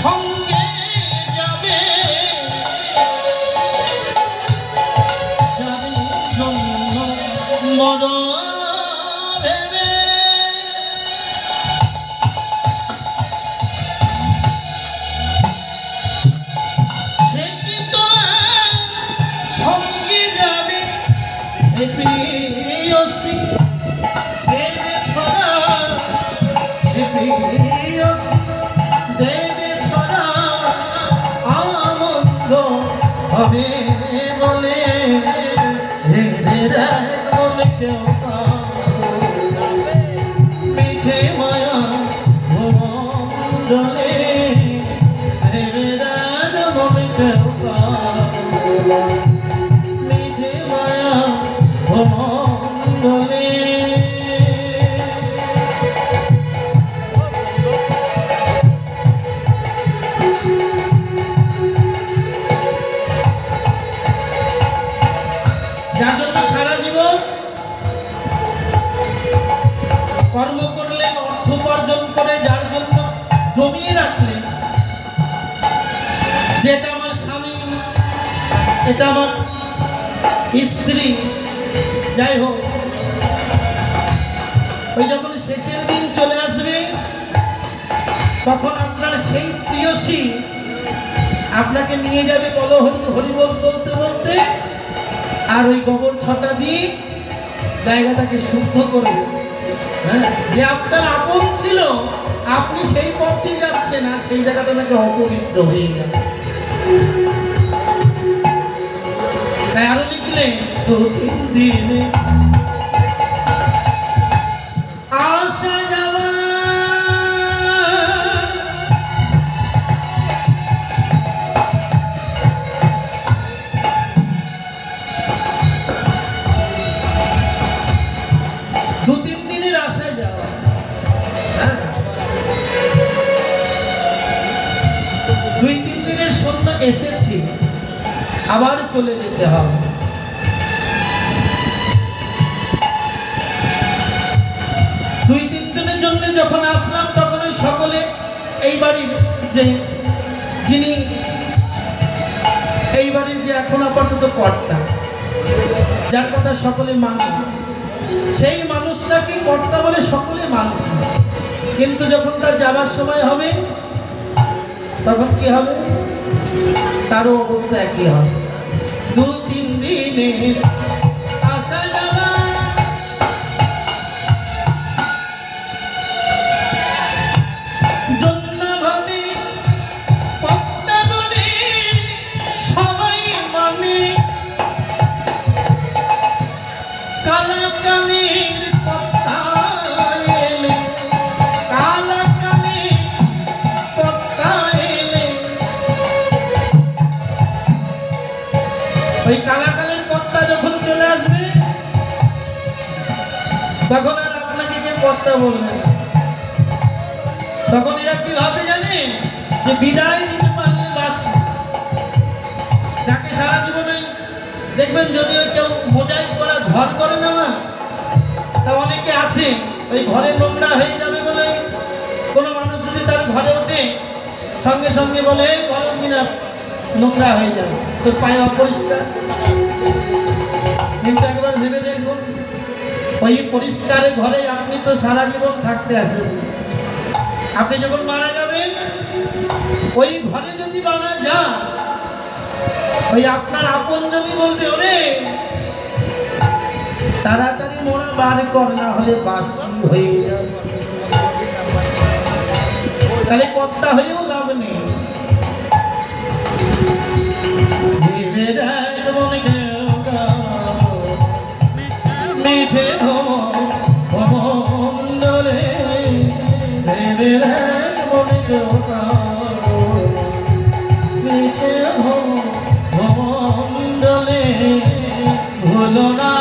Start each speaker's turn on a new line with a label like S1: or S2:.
S1: সঙ্গে যাবে যাবে জন্য মর ভেবে সে কি তো সঙ্গে যাবে সে প্রিয়সী দেবে ছড়া সে প্রিয়সী দেবে ছড়া আনন্দ হবে বলে মনে কেউ পিছে মায়া ভুবনে মনে কেউ পিছে মায়া ভুবনে যার জন্য সারা জীবন কর্ম করলেন, অর্থ উপার্জন করে যার জন্য জমিয়ে রাখলেন, যেটা আমার স্বামী, এটা আমার স্ত্রী, যাই হোক, ওই যখন শেষের দিন চলে আসবে তখন আপনার সেই প্রিয়সী আপনাকে নিয়ে যাবে বলো হরি হরি বলতে বলতে, আর ওই গোবর ছটা দিয়ে জায়গাটাকে শুদ্ধ করে, হ্যাঁ, যে আপনার আপন ছিল আপনি সেই পথ দিয়ে যাচ্ছেন আর সেই জায়গাটা নাকি অপবিত্র হয়ে গেল। তাই আরো লিখলেন 2-3 দিনে আসা যাওয়া এসেছি, আবার চলে যেতে হবে। 2-3 দিনের জন্য যখন আসলাম তখন ওই সকলে এই বাড়ির যে যিনি এই বাড়ির যে এখন আপাতত কর্তা, যার কথা সকলে মানে, সেই মানুষটাকে কর্তা বলে সকলে মানছে, কিন্তু যখন তার যাবার সময় হবে তখন কি হবে? তারও অবস্থা একই হবে। 2-3 দিনের আসা যাওয়া জন্য ভাবে কর্তা বলে সবাই মানে, কালাকালের কথা এলে ওই কালাকালের কর্তা যখন চলে আসবে তখন আর আপনাকে কে কর্তা বলবে? তখন এরা কি ভাবে জানেন? যে বিদায় দিতে পারলে বাঁচি। যাকে সারা জীবনে দেখবেন যদি কেউ মোজাইক করা ঘর করে না মা, তা অনেকে আছে ওই ঘরে নোংরা হয়ে যাবে বলে কোনো মানুষ যদি তার ঘরে ওঠে সঙ্গে সঙ্গে বলে গরম কিনা নোংরা হয়ে যাবে, তোর পায়ে অপরিষ্কার। কিন্তু একবার ভেবে দেখুন, ওই পরিষ্কার ঘরে আপনি তো সারা জীবন থাকতে আসেন। আপনি যখন মারা যাবেন ওই ঘরে যদি মারা যান, ওই আপনার আপন যদি বলবে ওরে তাড়াতাড়ি মোড়া বার কর, না হলে বাসি হয়ে যাবে। তাহলে কর্তা হয়েও লাভ নেই। মিঠে ভমণ্ডলে মিঠে ভমণ্ডলে ভুলো না